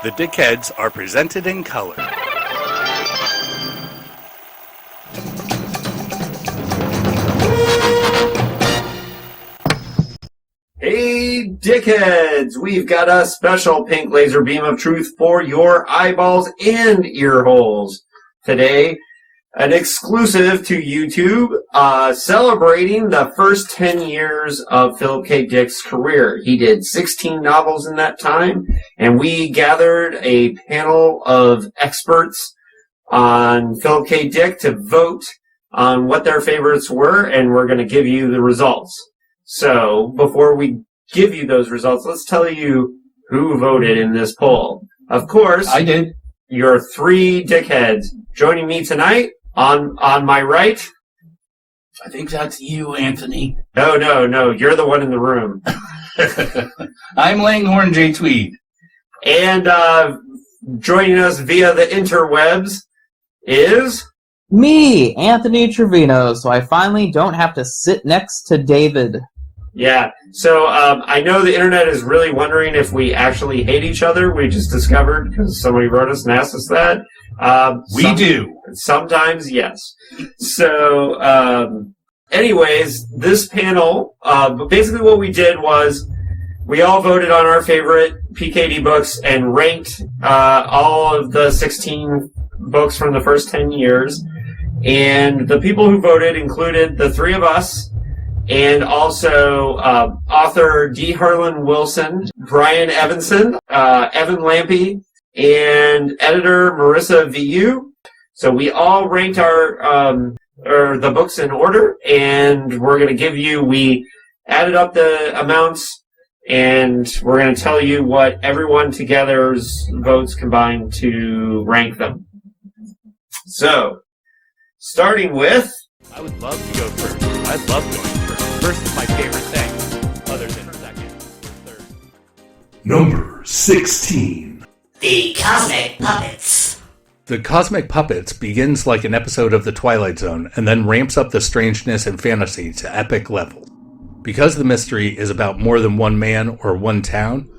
The Dickheads are presented in color. Hey, Dickheads! We've got a special pink laser beam of truth for your eyeballs and ear holes. Today, an exclusive to YouTube, celebrating the first 10 years of Philip K. Dick's career. He did 16 novels in that time, and we gathered a panel of experts on Philip K. Dick to vote on what their favorites were, and we're going to give you the results. So, before we give you those results, let's tell you who voted in this poll. Of course, I did. Your three dickheads joining me tonight on my right. I think that's you, Anthony. No, you're the one in the room. I'm Langhorn J. Tweed. And joining us via the interwebs is... me, Anthony Trevino, so I finally don't have to sit next to David. Yeah, so I know the internet is really wondering if we actually hate each other. We just discovered, because somebody wrote us and asked us that. We do. Sometimes, yes. So, anyways, this panel, basically what we did was we all voted on our favorite PKD books and ranked all of the 16 books from the first 10 years. And the people who voted included the three of us, and also author D. Harlan Wilson, Brian Evenson, Evan Lampe, and editor Marissa van Uden. So we all ranked the books in order, and we're going to give you, we added up the amounts, and we're going to tell you what everyone together's votes combined to rank them. So, starting with... I would love to go first. I love going first. First is my favorite thing, other than second or third. Number 16. The Cosmic Puppets. The Cosmic Puppets begins like an episode of The Twilight Zone and then ramps up the strangeness and fantasy to epic level. Because the mystery is about more than one man or one town,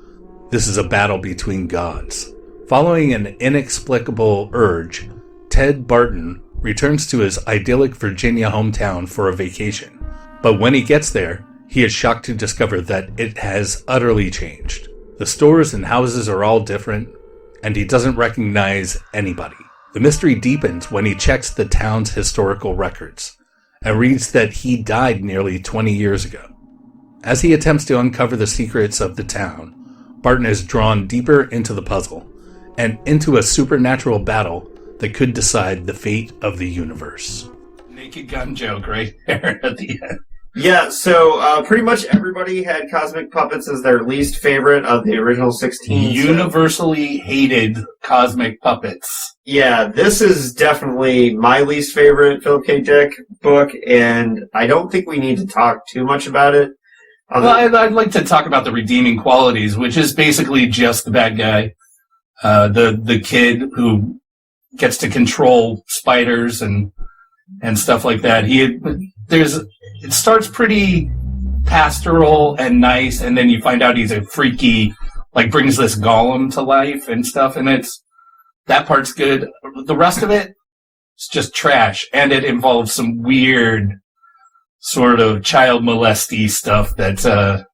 this is a battle between gods. Following an inexplicable urge, Ted Barton returns to his idyllic Virginia hometown for a vacation. But when he gets there, he is shocked to discover that it has utterly changed. The stores and houses are all different, and he doesn't recognize anybody. The mystery deepens when he checks the town's historical records, and reads that he died nearly 20 years ago. As he attempts to uncover the secrets of the town, Barton is drawn deeper into the puzzle, and into a supernatural battle that could decide the fate of the universe. Naked Gun joke right there at the end. Yeah, so pretty much everybody had Cosmic Puppets as their least favorite of the original 16. Universally hated Cosmic Puppets. Yeah, this is definitely my least favorite Philip K. Dick book, and I don't think we need to talk too much about it. Well, I'd like to talk about the redeeming qualities, which is basically just the bad guy. The kid who gets to control spiders and stuff like that. It starts pretty pastoral and nice, and then you find out he's a freaky, like brings this golem to life and stuff, and that part's good. The rest of it is just trash, and it involves some weird sort of child molesty stuff that's not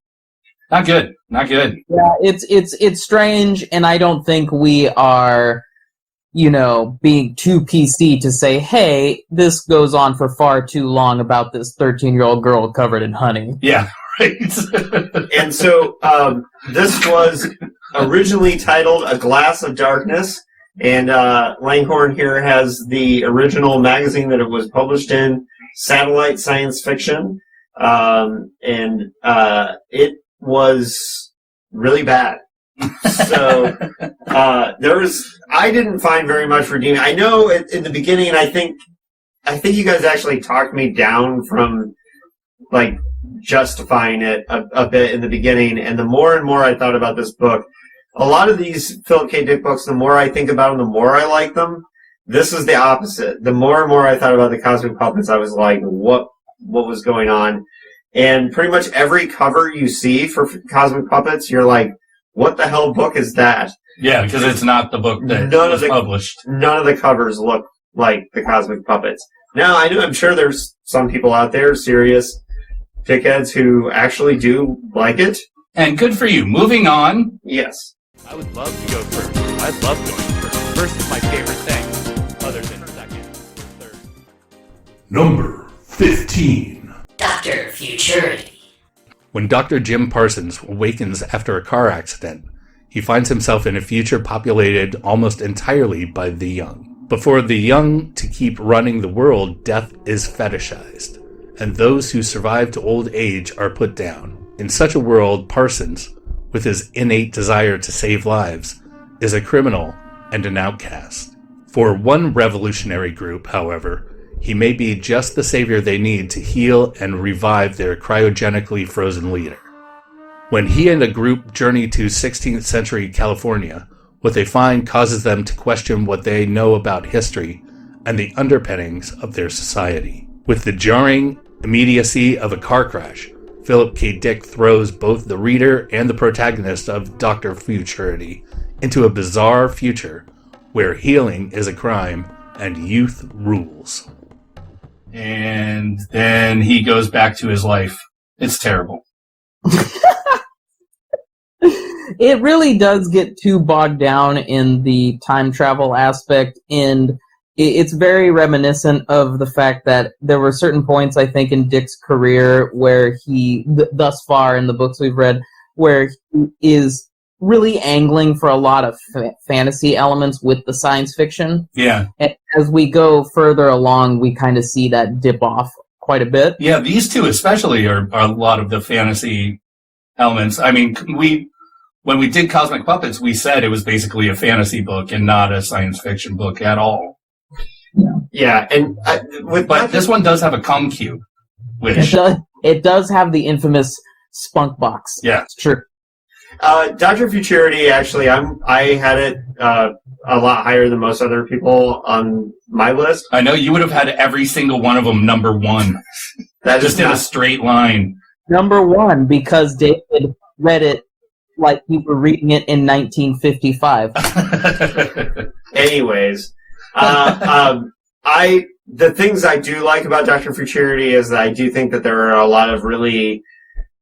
good. Not good. Yeah, it's strange, and I don't think we are, being too PC to say, hey, this goes on for far too long about this 13-year-old girl covered in honey. Yeah, right. And so this was originally titled A Glass of Darkness, and Langhorn here has the original magazine that it was published in, Satellite Science Fiction, and it was really bad. So I didn't find very much redeeming. I know in the beginning, I think you guys actually talked me down from like justifying it a bit in the beginning. And the more and more I thought about this book, a lot of these Philip K. Dick books, the more I think about them, the more I like them. This is the opposite. The more and more I thought about the Cosmic Puppets, I was like, what was going on? And pretty much every cover you see for Cosmic Puppets, you're like, what the hell book is that? Yeah, because it's not the book that was published. None of the covers look like the Cosmic Puppets. Now, I'm sure there's some people out there, serious dickheads, who actually do like it. And good for you. Moving on. Yes. I would love to go first. I love going first. First is my favorite thing, other than second or third. Number 15. Dr. Futurity. When Dr. Jim Parsons awakens after a car accident, he finds himself in a future populated almost entirely by the young. But for the young to keep running the world, death is fetishized, and those who survive to old age are put down. In such a world, Parsons, with his innate desire to save lives, is a criminal and an outcast. For one revolutionary group, however, he may be just the savior they need to heal and revive their cryogenically frozen leader. When he and a group journey to 16th century California, what they find causes them to question what they know about history and the underpinnings of their society. With the jarring immediacy of a car crash, Philip K. Dick throws both the reader and the protagonist of Dr. Futurity into a bizarre future where healing is a crime and youth rules. And then he goes back to his life. It's terrible. It really does get too bogged down in the time travel aspect, and it's very reminiscent of the fact that there were certain points, I think, in Dick's career where he, thus far in the books we've read, where he is really angling for a lot of fantasy elements with the science fiction. Yeah. And as we go further along, we kind of see that dip off quite a bit. Yeah, these two especially are a lot of the fantasy elements. I mean, when we did Cosmic Puppets, we said it was basically a fantasy book and not a science fiction book at all. Yeah, and but this one does have a cum cube, which it does have the infamous spunk box. Yeah, it's true. Dr. Futurity, actually, I had it a lot higher than most other people on my list. I know you would have had every single one of them number one. That just in a straight line. Number one, because David read it like we were reading it in 1955. Anyways, the things I do like about Dr. Futurity is that I do think that there are a lot of really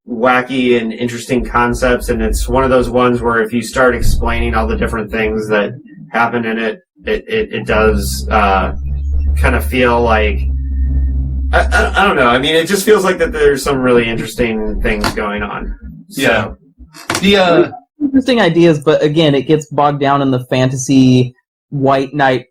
wacky and interesting concepts, and it's one of those ones where if you start explaining all the different things that happen in it, it does kind of feel like I don't know. I mean, it just feels like that there's some really interesting things going on. So. Yeah. Interesting ideas, but again, it gets bogged down in the fantasy white knight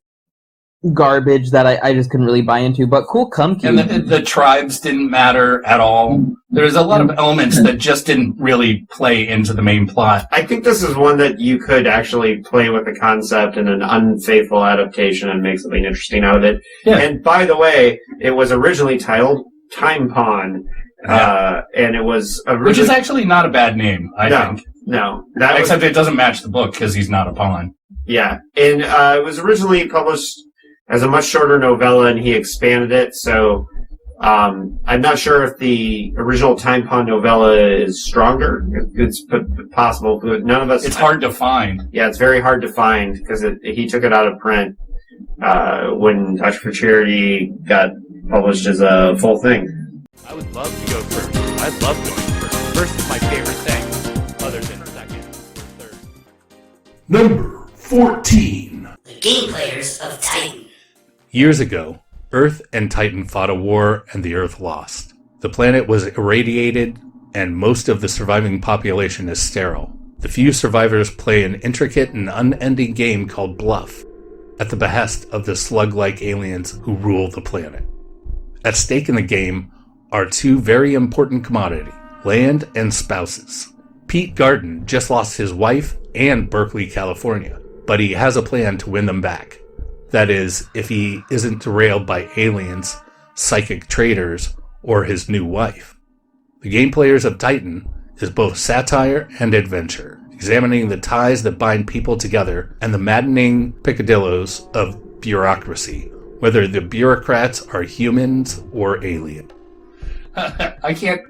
garbage that I just couldn't really buy into. But cool, cum cube. And the tribes didn't matter at all. There's a lot of elements that just didn't really play into the main plot. I think this is one that you could actually play with the concept in an unfaithful adaptation and make something interesting out of it. Yeah. And by the way, it was originally titled Time Pawn. And it was which is actually not a bad name, I think. No. Except it doesn't match the book because he's not a pawn. Yeah. And it was originally published as a much shorter novella, and he expanded it. So I'm not sure if the original Time Pawn novella is stronger. It's possible, but none of us... It's hard to find. Yeah, it's very hard to find because he took it out of print when Dr. Futurity got published as a full thing. I would love to go first. I love going first. First is my favorite thing, other than second or third. Number 14. The Game Players of Titan. Years ago, Earth and Titan fought a war and the Earth lost. The planet was irradiated and most of the surviving population is sterile. The few survivors play an intricate and unending game called Bluff at the behest of the slug-like aliens who rule the planet. At stake in the game are two very important commodities, land and spouses. Pete Garden just lost his wife and Berkeley, California, but he has a plan to win them back. That is, if he isn't derailed by aliens, psychic traders, or his new wife. The Game Players of Titan is both satire and adventure, examining the ties that bind people together and the maddening picadillos of bureaucracy, whether the bureaucrats are humans or alien. I can't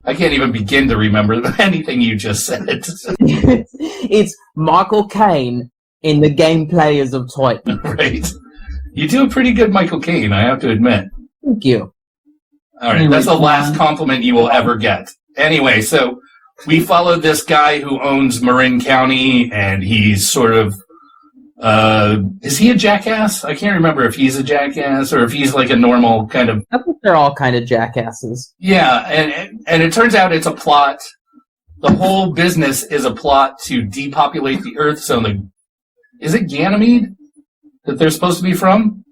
even begin to remember anything you just said. It's Michael Caine in the gameplay is of Titan. Right. You do a pretty good Michael Caine, I have to admit. Thank you. All right, that's the last compliment you will ever get. Anyway, so we follow this guy who owns Marin County, and he's sort of, is he a jackass? I can't remember if he's a jackass or if he's like a normal kind of... I think they're all kind of jackasses. Yeah, and it turns out it's a plot. The whole business is a plot to depopulate the Earth, so is it Ganymede that they're supposed to be from?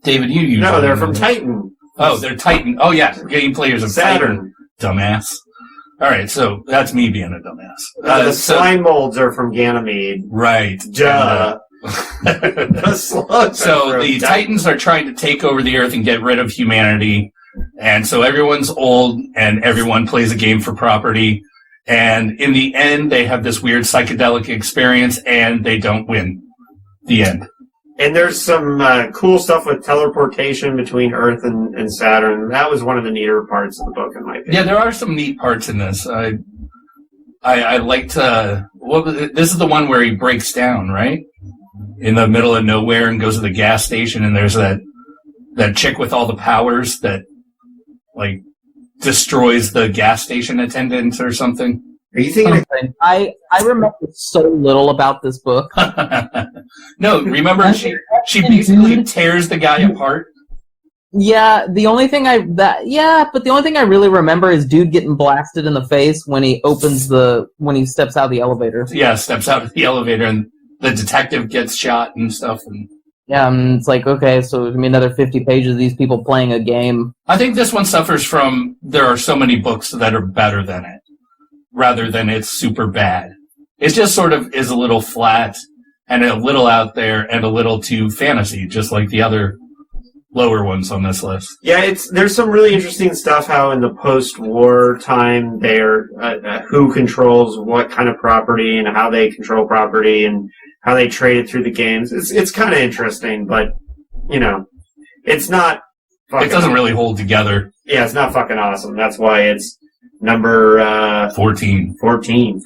David, you usually... No, they're from Titan. Oh, they're Titan. Oh, yeah, game players of Saturn. Dumbass. All right, so that's me being a dumbass. The slime molds are from Ganymede. Right. Duh. The slugs So the Titans are trying to take over the Earth and get rid of humanity. And so everyone's old and everyone plays a game for property. And in the end, they have this weird psychedelic experience and they don't win. The end. And there's some cool stuff with teleportation between Earth and Saturn. That was one of the neater parts of the book, in my opinion. Yeah, there are some neat parts in this. I like to... this is the one where he breaks down, right? In the middle of nowhere and goes to the gas station, and there's that chick with all the powers that, like, destroys the gas station attendant or something. Are you thinking... I remember so little about this book. No, remember she basically tears the guy apart. Yeah, the only thing I really remember is dude getting blasted in the face when he steps out of the elevator. Yeah, steps out of the elevator and the detective gets shot and stuff. And yeah, it's like, okay, so there's another 50 pages of these people playing a game. I think this one suffers from there are so many books that are better than it, rather than it's super bad. It just sort of is a little flat and a little out there and a little too fantasy, just like the other lower ones on this list. Yeah, there's some really interesting stuff how in the post-war time they're who controls what kind of property and how they control property and how they trade it through the games. It's kind of interesting, but it's not. It doesn't really hold together. Yeah, it's not fucking awesome. That's why it's number 14. 14.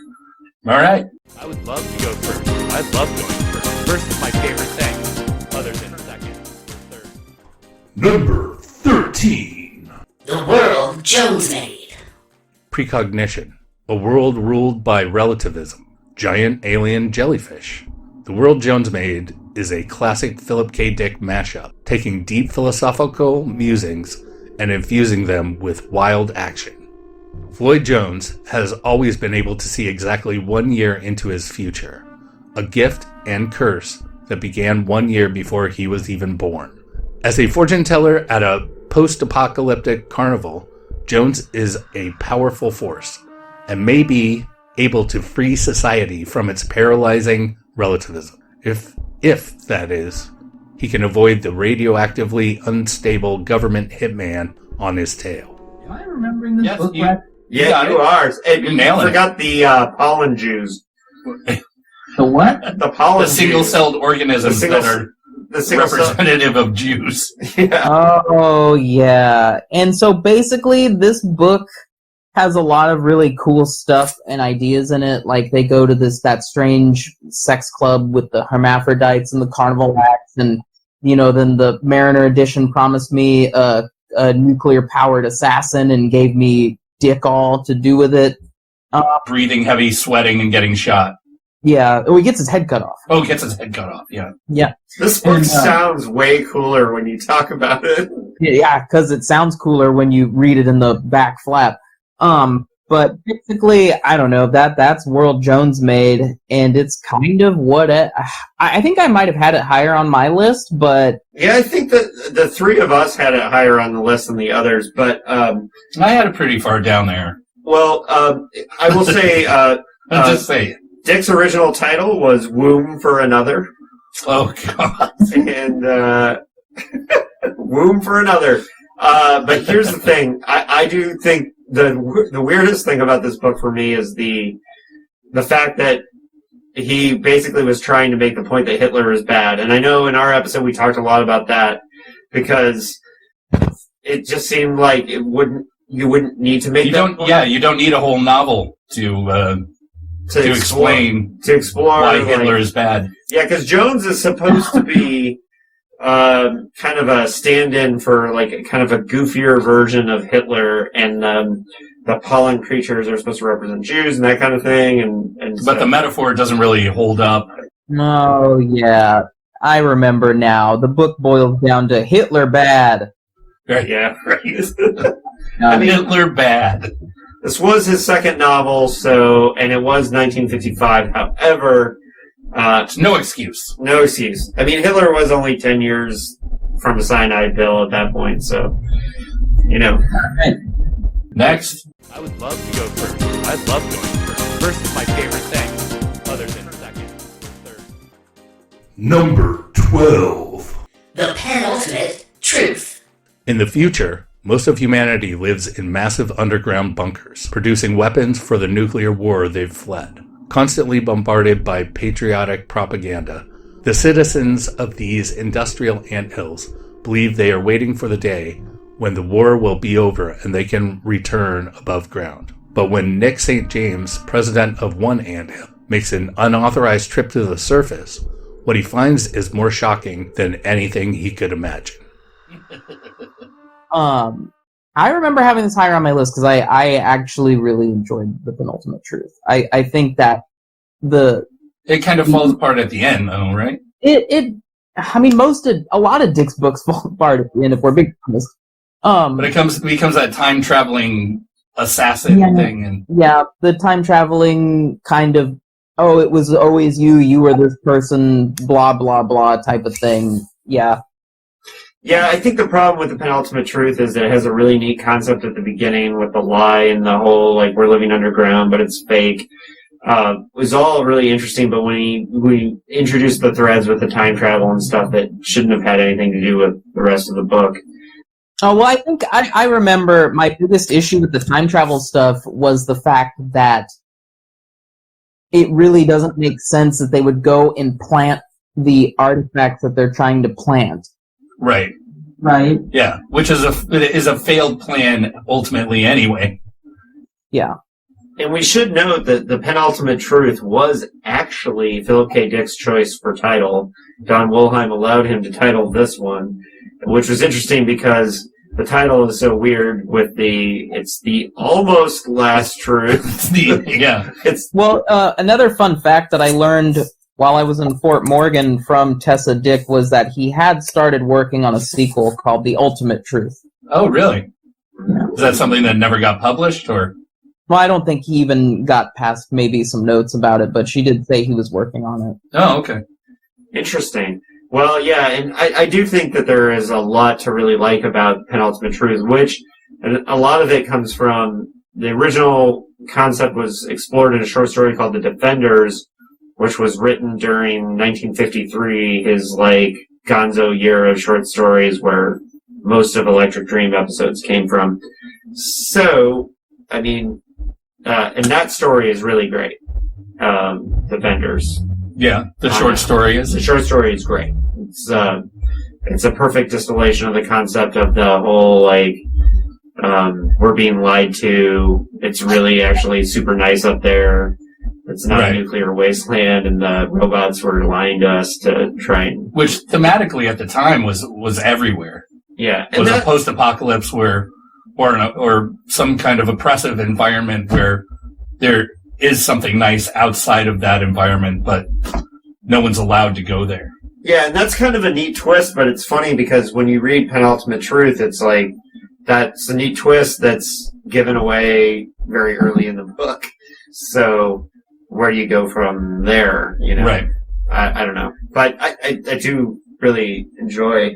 All right. I would love to go first. I love going first. First is my favorite thing, other than second or third. Number 13. The world Jones made. Precognition. A world ruled by relativism. Giant alien jellyfish. The world Jones made is a classic Philip K. Dick mashup, taking deep philosophical musings and infusing them with wild action. Floyd Jones has always been able to see exactly 1 year into his future, a gift and curse that began 1 year before he was even born. As a fortune teller at a post-apocalyptic carnival, Jones is a powerful force and may be able to free society from its paralyzing relativism. If that is, he can avoid the radioactively unstable government hitman on his tail. Am I remembering this book? Yeah, you are. And you nailing it. forgot the pollen Jews. The what? The pollen The single-celled organisms that are representative of Jews. Yeah. Oh, yeah. And so basically this book has a lot of really cool stuff and ideas in it. Like they go to that strange sex club with the hermaphrodites and the carnival acts, and then the Mariner edition promised me a nuclear-powered assassin and gave me dick all to do with it. Breathing heavy, sweating, and getting shot. Yeah, he gets his head cut off. Oh, gets his head cut off, yeah. Yeah. This book sounds way cooler when you talk about it. Yeah, because it sounds cooler when you read it in the back flap. But basically, I don't know, that's World Jones made, and it's kind of what I think I might have had it higher on my list, but... Yeah, I think that the three of us had it higher on the list than the others, but... I had it pretty far down there. Well, I will say... Just say it. Dick's original title was Womb for Another. Oh, God. And, Womb for Another. But here's the thing. I do think the weirdest thing about this book for me is the fact that he basically was trying to make the point that Hitler is bad. And I know in our episode we talked a lot about that because it just seemed like you wouldn't need to make you don't need a whole novel to to explain why Hitler is bad. Yeah, because Jones is supposed to be kind of a stand-in for like kind of a goofier version of Hitler, and the pollen creatures are supposed to represent Jews and that kind of thing. But the metaphor doesn't really hold up. Oh, yeah. I remember now. The book boils down to Hitler bad. Right. Yeah, right. Hitler bad. This was his second novel, and it was 1955. However, no excuse. No excuse. I mean, Hitler was only 10 years from a cyanide pill at that point, so, you know. Next. I would love to go first. I love going first. First is my favorite thing, other than second or third. Number 12. The penultimate truth. In the future, most of humanity lives in massive underground bunkers, producing weapons for the nuclear war they've fled. Constantly bombarded by patriotic propaganda, the citizens of these industrial anthills believe they are waiting for the day when the war will be over and they can return above ground. But when Nick St. James, president of one anthill, makes an unauthorized trip to the surface, what he finds is more shocking than anything he could imagine. I remember having this higher on my list because I actually really enjoyed The Penultimate Truth. I think that it kind of falls apart at the end, though, right? A lot of Dick's books fall apart at the end if we're being honest. But it becomes that time traveling assassin thing, and the time traveling kind of it was always you were this person, blah blah blah type of thing. Yeah, I think the problem with The Penultimate Truth is that it has a really neat concept at the beginning with the lie and the whole like we're living underground, but it's fake. It was all really interesting, but when we introduced the threads with the time travel and stuff that shouldn't have had anything to do with the rest of the book. Oh, well, I think I remember my biggest issue with the time travel stuff was the fact that it really doesn't make sense that they would go and plant the artifacts that they're trying to plant. Right. Right? Yeah, which is a failed plan ultimately anyway. Yeah. And we should note that The Penultimate Truth was actually Philip K. Dick's choice for title. Don Wollheim allowed him to title this one, which was interesting because the title is so weird with it's the almost last truth. Another fun fact that I learned while I was in Fort Morgan from Tessa Dick was that he had started working on a sequel called The Ultimate Truth. Oh, really? Is that something that never got published, or? Well, I don't think he even got past maybe some notes about it, but she did say he was working on it. Oh, okay. Interesting. Well, yeah, and I do think that there is a lot to really like about Penultimate Truth, which a lot of it comes from the original concept was explored in a short story called The Defenders, which was written during 1953, his like gonzo year of short stories where most of Electric Dream episodes came from. So, I mean, and that story is really great. Defenders. Yeah, the short story is. The short story is great. It's a perfect distillation of the concept of the whole like we're being lied to. It's really actually super nice up there. It's not a nuclear wasteland, and the robots were lying to us to try and. Which thematically at the time was everywhere. Yeah, it was a post-apocalypse or some kind of oppressive environment where there is something nice outside of that environment, but no one's allowed to go there. Yeah, and that's kind of a neat twist, but it's funny because when you read Penultimate Truth, it's like, that's a neat twist that's given away very early in the book. So, where do you go from there, you know? Right. I don't know. But I do really enjoy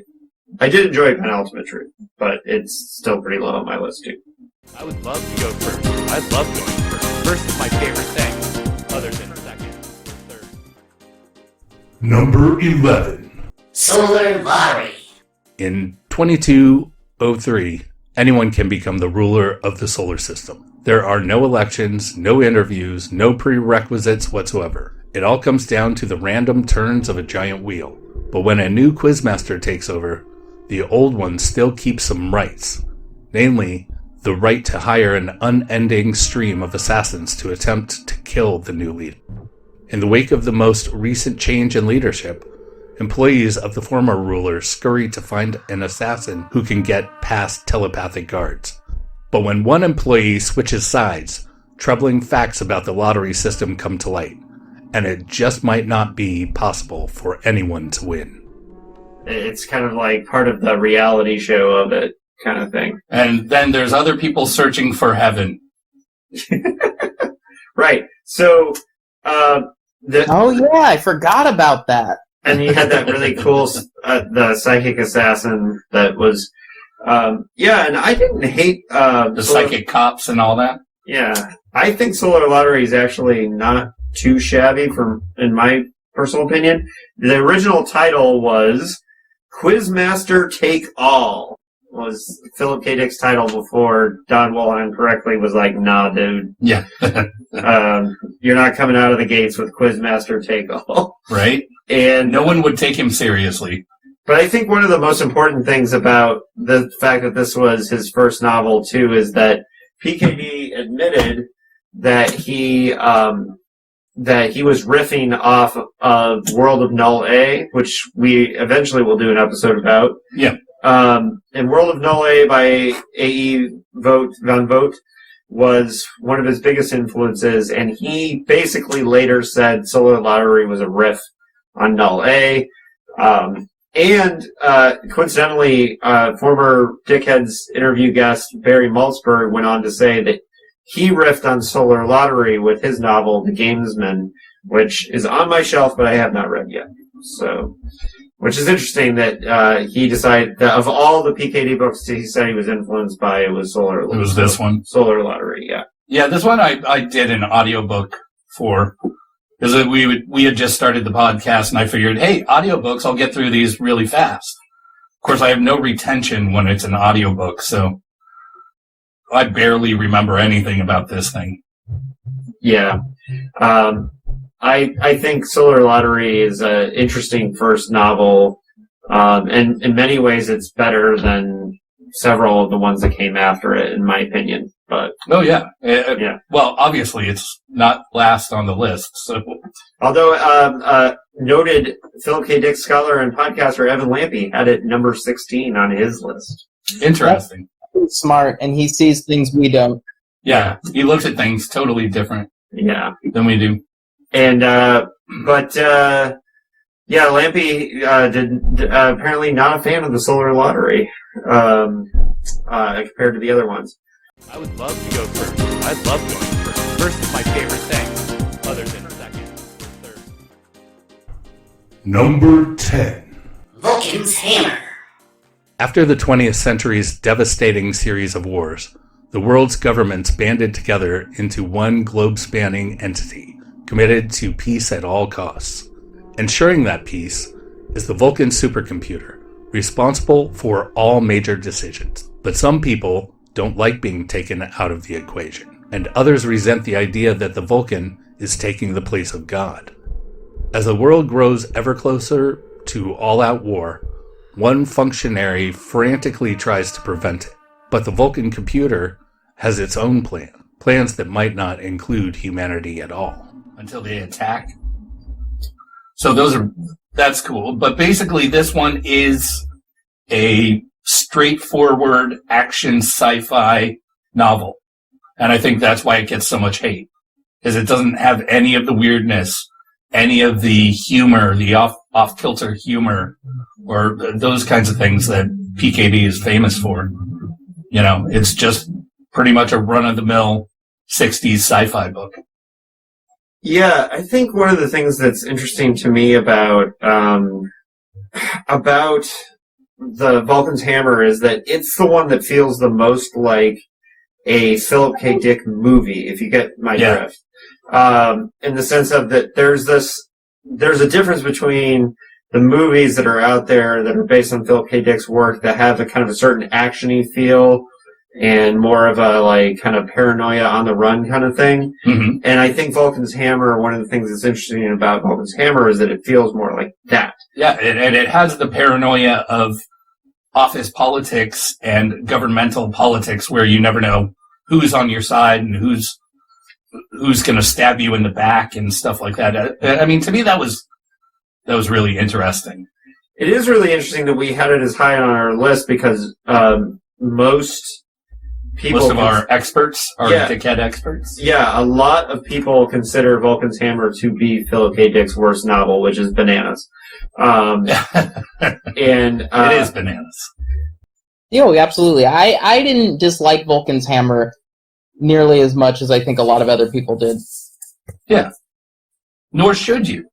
Penultimate Truth, but it's still pretty low on my list, too. I would love to go first. I love going first. First is my favorite thing, other than second or third. Number 11. Solar Lottery. In 2203, anyone can become the ruler of the solar system. There are no elections, no interviews, no prerequisites whatsoever. It all comes down to the random turns of a giant wheel. But when a new quizmaster takes over, the old one still keeps some rights. Namely, the right to hire an unending stream of assassins to attempt to kill the new leader. In the wake of the most recent change in leadership, employees of the former ruler scurry to find an assassin who can get past telepathic guards. But when one employee switches sides, troubling facts about the lottery system come to light, and it just might not be possible for anyone to win. It's kind of like part of the reality show of it, kind of thing. And then there's other people searching for heaven. Right. So, Oh yeah, I forgot about that. and you had that really cool, the psychic assassin that was, and I didn't hate, The psychic cops and all that. Yeah. I think Solar Lottery is actually not too shabby in my personal opinion. The original title was Quizmaster Take All, was Philip K. Dick's title before Don Wallen correctly was like, nah, dude. Yeah. You're not coming out of the gates with Quizmaster Take All. Right? And No one would take him seriously. But I think one of the most important things about the fact that this was his first novel, too, is that PKD admitted that he was riffing off of World of Null A, which we eventually will do an episode about. Yeah. And World of Null A by A.E. Van Vogt was one of his biggest influences, and he basically later said Solar Lottery was a riff on Null A. And coincidentally, former Dickheads interview guest Barry Maltzberg went on to say that he riffed on Solar Lottery with his novel, The Gamesman, which is on my shelf, but I have not read yet. So, which is interesting that he decided that of all the PKD books he said he was influenced by, it was Solar Lottery. It was this one. Solar Lottery, yeah. Yeah, this one I did an audiobook for. Because we had just started the podcast, and I figured, hey, audiobooks, I'll get through these really fast. Of course, I have no retention when it's an audiobook, so I barely remember anything about this thing. Yeah. I think Solar Lottery is an interesting first novel, and in many ways it's better than several of the ones that came after it, in my opinion. But Oh, yeah. yeah. Well, obviously, it's not last on the list, so... Although noted Philip K. Dick scholar and podcaster Evan Lampe had it number 16 on his list. Interesting. He's smart, and he sees things we don't. Yeah, he looks at things totally different Yeah. than we do. And Lampe did apparently not a fan of the Solar Lottery compared to the other ones. I would love to go first. I love going first. First is my favorite thing, other than second or third. Number 10. Vulcan's hammer. After the 20th century's devastating series of wars, the world's governments banded together into one globe-spanning entity, committed to peace at all costs. Ensuring that peace is the Vulcan supercomputer, responsible for all major decisions. But some people don't like being taken out of the equation, and others resent the idea that the Vulcan is taking the place of God. As the world grows ever closer to all-out war, one functionary frantically tries to prevent it, but the Vulcan computer has its own plans that might not include humanity at all. Until they attack. So that's cool. But basically, this one is a straightforward action sci-fi novel. And I think that's why it gets so much hate. Is it doesn't have any of the weirdness, any of the humor, the off-kilter humor, or those kinds of things that PKD is famous for. You know, it's just pretty much a run-of-the-mill 60s sci-fi book. Yeah, I think one of the things that's interesting to me about the Vulcan's Hammer is that it's the one that feels the most like a Philip K. Dick movie, if you get my drift. In the sense of that there's a difference between the movies that are out there that are based on Philip K. Dick's work that have a kind of a certain action-y feel and more of a like kind of paranoia on the run kind of thing. Mm-hmm. And I think Vulcan's Hammer, one of the things that's interesting about Vulcan's Hammer is that it feels more like that. Yeah, and it has the paranoia of office politics and governmental politics where you never know who's on your side and who's who's going to stab you in the back and stuff like that. I mean, to me, that was really interesting. It is really interesting that we had it as high on our list because most of our experts are dickhead experts. Yeah, a lot of people consider Vulcan's Hammer to be Philip K. Dick's worst novel, which is bananas. And it is bananas. Absolutely. I didn't dislike Vulcan's Hammer nearly as much as I think a lot of other people did. Yeah. Nor should you.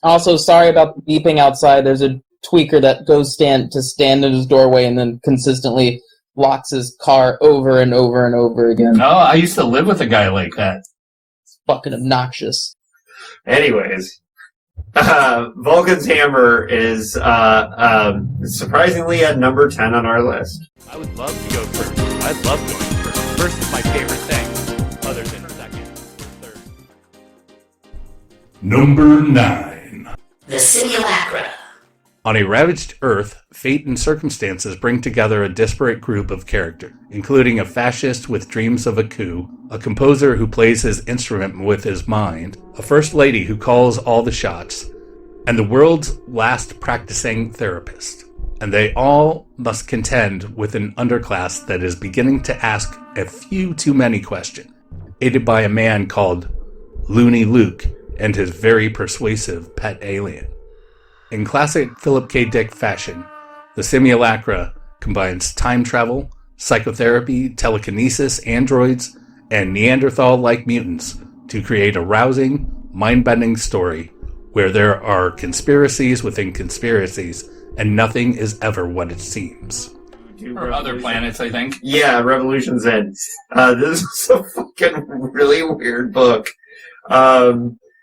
Also, sorry about the beeping outside. There's a tweaker that goes stand in his doorway and then consistently locks his car over and over and over again. Oh, I used to live with a guy like that. It's fucking obnoxious. Anyways, Vulcan's Hammer is surprisingly at number 10 on our list. I would love to go first. I love going first. First is my favorite thing, other than second or third. Number 9. The Simulacra. On a ravaged Earth, fate and circumstances bring together a disparate group of characters, including a fascist with dreams of a coup, a composer who plays his instrument with his mind, a first lady who calls all the shots, and the world's last practicing therapist. And they all must contend with an underclass that is beginning to ask a few too many questions, aided by a man called Looney Luke and his very persuasive pet alien. In classic Philip K. Dick fashion, the Simulacra combines time travel, psychotherapy, telekinesis, androids, and Neanderthal-like mutants to create a rousing, mind-bending story where there are conspiracies within conspiracies and nothing is ever what it seems. Or other planets, I think. Yeah, Revolution's End. This is a fucking really weird book.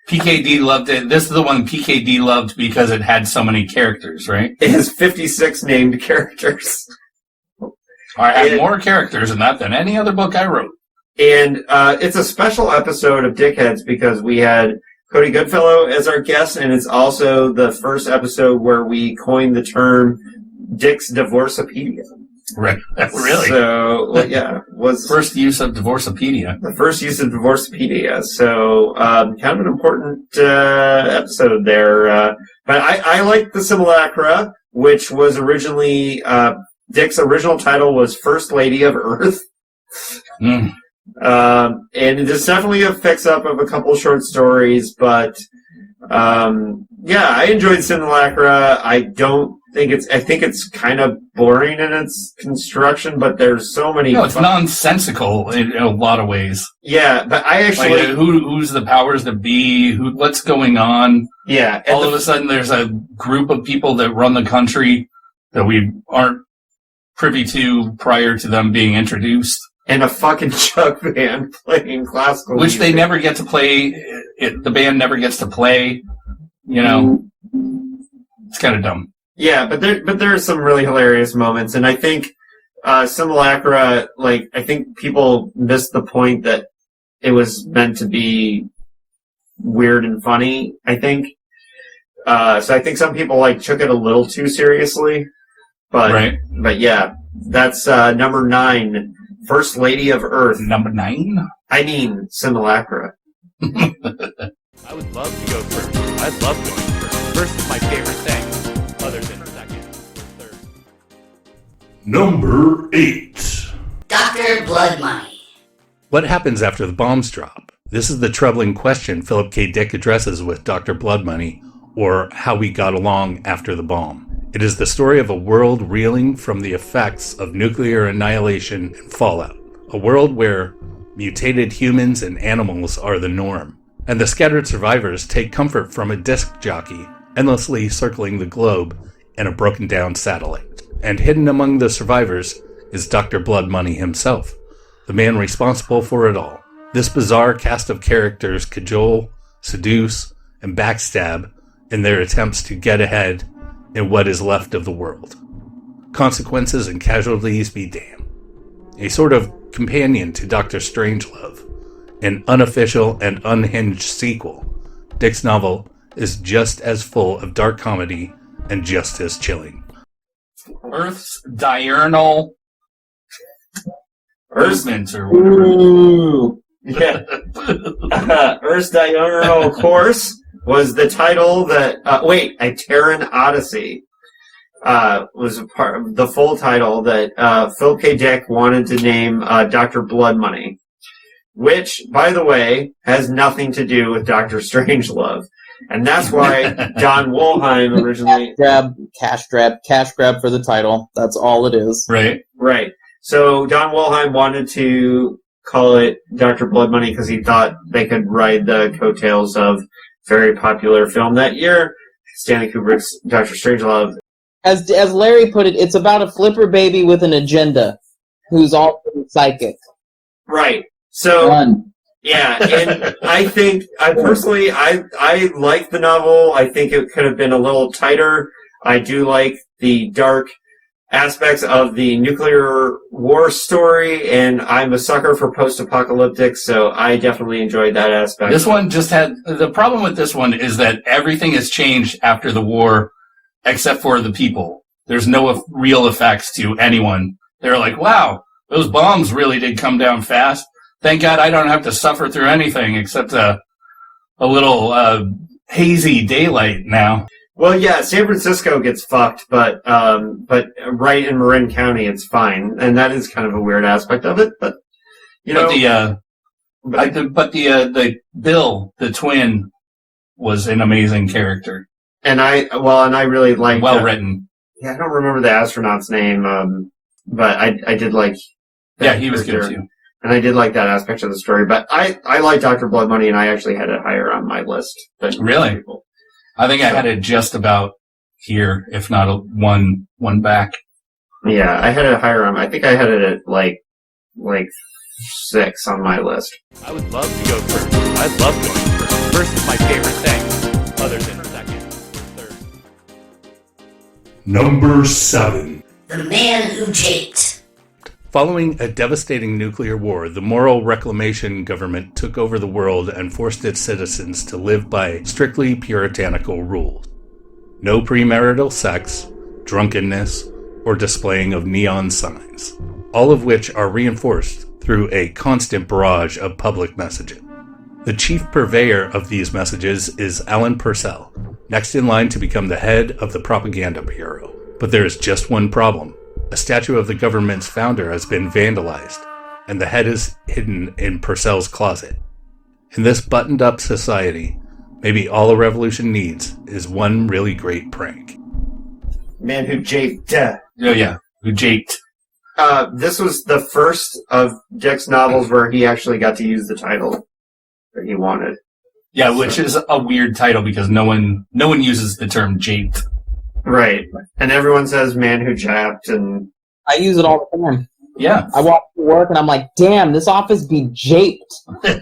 PKD loved it. This is the one PKD loved because it had so many characters, right? It has 56 named characters. I had more characters in that than any other book I wrote. And it's a special episode of Dickheads because we had Cody Goodfellow as our guest, and it's also the first episode where we coined the term Dick's Divorcepedia. Right. Really? So, yeah. Was first use of Divorcepedia. The first use of Divorcepedia. So, kind of an important episode there. But I like the Simulacra, which was originally, Dick's original title was First Lady of Earth. Mm. And it's definitely a fix-up of a couple short stories, but, yeah, I enjoyed Simulacra. I think it's kind of boring in its construction, but there's so many... No, it's nonsensical in a lot of ways. Yeah, but I actually... Like, who's the powers that be? What's going on? Yeah. All of a sudden, there's a group of people that run the country that we aren't privy to prior to them being introduced. And a fucking Chuck band playing classical Which music. they never get to play. The band never gets to play. You know, it's kind of dumb. Yeah, but there are some really hilarious moments, and I think Simulacra, I think people missed the point that it was meant to be weird and funny. I think so. I think some people took it a little too seriously, but yeah, that's number 9, First Lady of Earth. Number 9? I mean Simulacra. I would love to go first. I love going first. First is my favorite thing, other than second or third. Number 8. Dr. Blood Money. What happens after the bombs drop? This is the troubling question Philip K. Dick addresses with Dr. Blood Money, or How We Got Along After the Bomb. It is the story of a world reeling from the effects of nuclear annihilation and fallout. A world where mutated humans and animals are the norm. And the scattered survivors take comfort from a disc jockey endlessly circling the globe in a broken down satellite. And hidden among the survivors is Dr. Blood Money himself, the man responsible for it all. This bizarre cast of characters cajole, seduce, and backstab in their attempts to get ahead in what is left of the world. Consequences and casualties be damned. A sort of companion to Dr. Strangelove, an unofficial and unhinged sequel. Dick's novel is just as full of dark comedy and just as chilling. Earth's diurnal movement or whatever. Ooh. Yeah. Earth's Diurnal Course was the title that... A Terran Odyssey was a part of the full title that Philip K. Dick wanted to name Dr. Blood Money, which, by the way, has nothing to do with Dr. Strangelove. And that's why Don Wollheim originally... Cash grab for the title. That's all it is. Right. Right. So Don Wollheim wanted to call it Dr. Blood Money because he thought they could ride the coattails of very popular film that year, Stanley Kubrick's Dr. Strangelove. As Larry put it, it's about a flipper baby with an agenda who's also psychic. Right. So, Fun. yeah, and I think, I like the novel. I think it could have been a little tighter. I do like the dark aspects of the nuclear war story, and I'm a sucker for post-apocalyptic, so I definitely enjoyed that aspect. This one just had... The problem with this one is that everything has changed after the war, except for the people. There's no real effects to anyone. They're like, wow, those bombs really did come down fast. Thank God I don't have to suffer through anything except a little hazy daylight now. Well, yeah, San Francisco gets fucked, but right in Marin County, it's fine, and that is kind of a weird aspect of it. But you know, the Bill, the twin, was an amazing character, and I really like well written. Yeah, I don't remember the astronaut's name, but I did like. Yeah, he was good too, and I did like that aspect of the story. But I like Dr. Blood Money, and I actually had it higher on my list than really. People. I think I had it just about here, if not one back. Yeah, I had it higher on. I think I had it at like 6 on my list. I would love to go first. I love going first. First is my favorite thing, other than second or third. Number 7. The Man Who Japed. Following a devastating nuclear war, the Moral Reclamation government took over the world and forced its citizens to live by strictly puritanical rules. No premarital sex, drunkenness, or displaying of neon signs, all of which are reinforced through a constant barrage of public messaging. The chief purveyor of these messages is Alan Purcell, next in line to become the head of the Propaganda Bureau. But there is just one problem. A statue of the government's founder has been vandalized, and the head is hidden in Purcell's closet. In this buttoned-up society, maybe all a revolution needs is one really great prank. Man Who Japed. Oh yeah, who japed. This was the first of Dick's novels where he actually got to use the title that he wanted. Yeah, which is a weird title because no one uses the term japed. Right. And everyone says man who japped, and I use it all the time. Yeah. I walk to work and I'm like, damn, this office be japed. And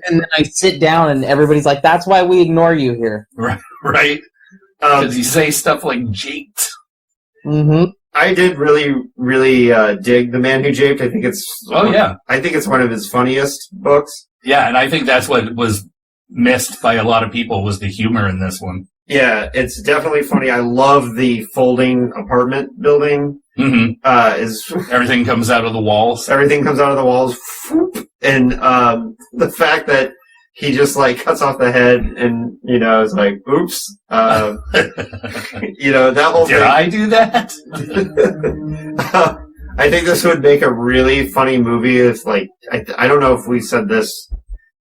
then I sit down and everybody's like, that's why we ignore you here. Right. Because you say stuff like japed. Mm-hmm. I did really, really dig The Man Who Japed. I think it's I think it's one of his funniest books. Yeah, and I think that's what was missed by a lot of people was the humor in this one. Yeah, it's definitely funny. I love the folding apartment building. Mm-hmm. Everything comes out of the walls. Everything comes out of the walls. And the fact that he just like cuts off the head and, is like, oops. That whole thing. Did I do that? I think this would make a really funny movie. It's like, I don't know if we said this.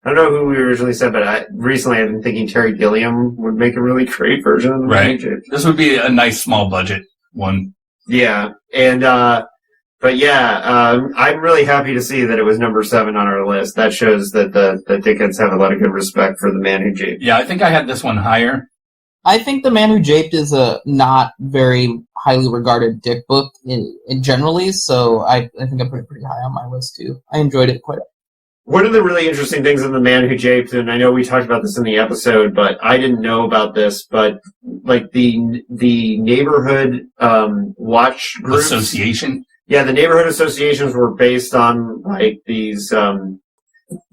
I don't know who we originally said, but recently I've been thinking Terry Gilliam would make a really great version of the right. This would be a nice small budget one. Yeah. And, but yeah, I'm really happy to see that it was number 7 on our list. That shows that the Dickheads have a lot of good respect for The Man Who Japed. Yeah, I think I had this one higher. I think The Man Who Japed is a not very highly regarded Dick book in generally, so I think I put it pretty high on my list too. I enjoyed it quite a bit. One of the really interesting things in The Man Who Japed, and I know we talked about this in the episode, but I didn't know about this, but like the neighborhood watch groups, association. Yeah, the neighborhood associations were based on like these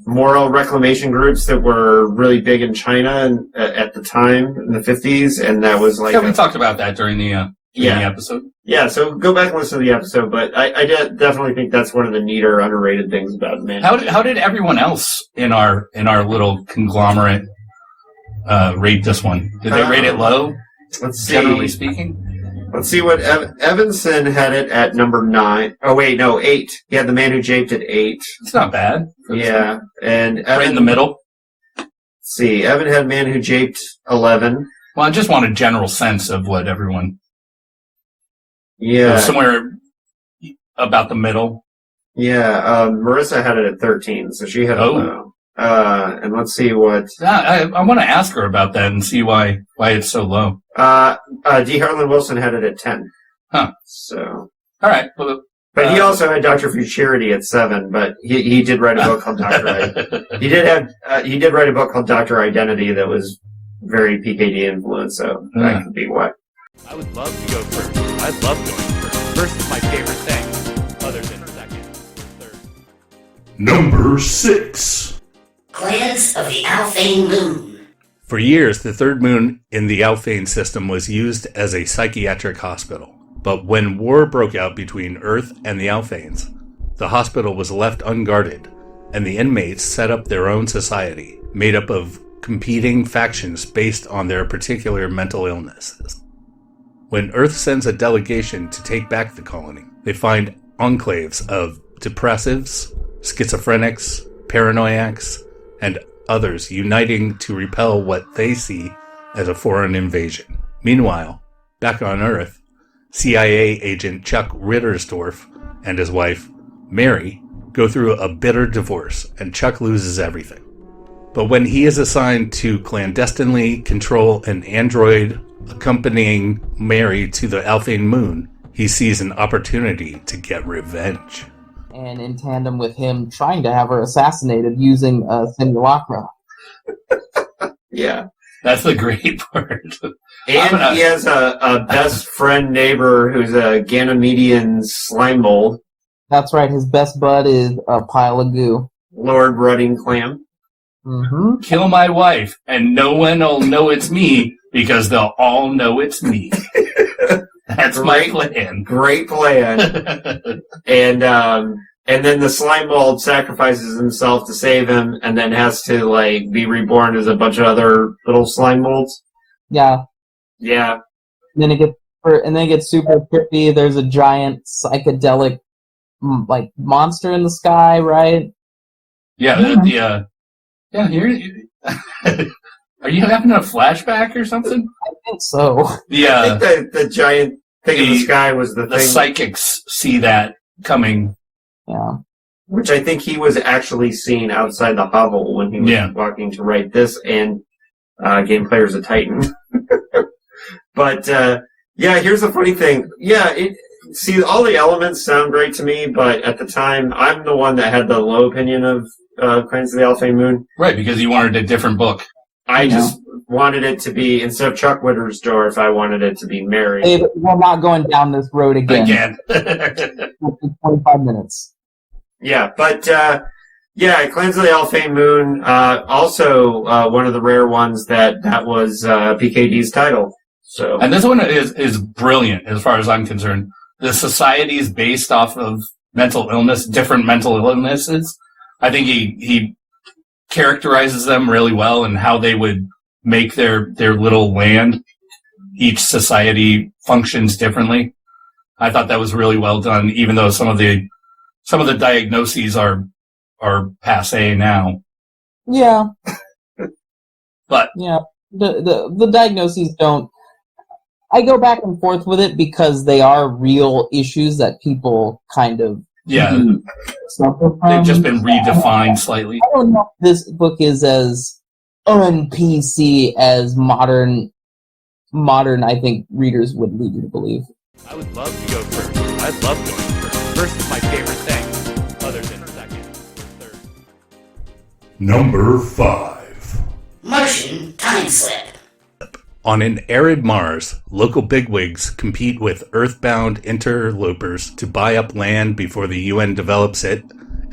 moral reclamation groups that were really big in China at the time in the 50s, and that was like we talked about that during the in the episode. Yeah, so go back and listen to the episode, but I definitely think that's one of the neater, underrated things about Man. How did everyone else in our little conglomerate rate this one? Did they rate it low? Let's see. Generally speaking? Let's see what Evenson had it at number 9. Oh, wait, no, 8. He had The Man Who Japed at 8. It's not bad. Yeah, and Evan, Right in the middle. Let's see, Evan had Man Who Japed 11. Well, I just want a general sense of what everyone... Yeah. Somewhere about the middle. Yeah, Marissa had it at 13, so she had it low. And let's see what... I want to ask her about that and see why it's so low. Harlan Wilson had it at 10. Huh. So... All right. Well, but he also had Dr. Futurity at 7, but he did write a book called Dr. He did write a book called Dr. Identity that was very PKD influenced, so that could be what. I would love to go first. I love going first. First is my favorite thing, other than second or third. Number 6. Clans of the Alphane Moon. For years, the third moon in the Alphane system was used as a psychiatric hospital. But when war broke out between Earth and the Alphanes, the hospital was left unguarded, and the inmates set up their own society, made up of competing factions based on their particular mental illnesses. When Earth sends a delegation to take back the colony, they find enclaves of depressives, schizophrenics, paranoiacs, and others uniting to repel what they see as a foreign invasion. Meanwhile, back on Earth, CIA agent Chuck Rittersdorf and his wife, Mary, go through a bitter divorce, and Chuck loses everything. But when he is assigned to clandestinely control an android accompanying Mary to the Alphane moon, he sees an opportunity to get revenge. And in tandem with him trying to have her assassinated using a simulacra. Yeah. That's the great part. And he has a best friend neighbor who's a Ganymedian slime mold. That's right, his best bud is a pile of goo. Lord Rudding Clam. Mm-hmm. Kill my wife, and no one will know it's me, because they'll all know it's me. That's my plan. Great plan. And then the slime mold sacrifices himself to save him, and then has to be reborn as a bunch of other little slime molds. Yeah. Yeah. And then it gets super trippy. There's a giant psychedelic monster in the sky, right? Yeah. Yeah. Here. Are you having a flashback or something? I think so. Yeah. I think the giant thing in the sky was the thing. The psychics see that coming. Yeah. Which I think he was actually seen outside the hovel when he was walking to write this and Game Player's a Titan. But, here's the funny thing. Yeah, see, all the elements sound great to me, but at the time, I'm the one that had the low opinion of Clans of the Alphane Moon. Right, because you wanted a different book. I just wanted it to be, instead of Chuck Wittersdorf, I wanted it to be Mary. Hey, we're not going down this road again. 25 minutes. Yeah, but, Clans of the Alphane Moon, also one of the rare ones that was PKD's title. So, and this one is brilliant as far as I'm concerned. The society is based off of mental illness, different mental illnesses. I think he characterizes them really well and how they would make their little land. Each society functions differently. I thought that was really well done, even though some of the diagnoses are passé now. Yeah. But the diagnoses don't. I go back and forth with it because they are real issues that people kind of suffer from. They've just been redefined slightly. I don't know if this book is as un-PC as modern I think readers would lead you to believe. I would love to go first. I love going first. First is my favorite thing, other than second or third. Number 5. Martian Time Slip. On an arid Mars, local bigwigs compete with earthbound interlopers to buy up land before the UN develops it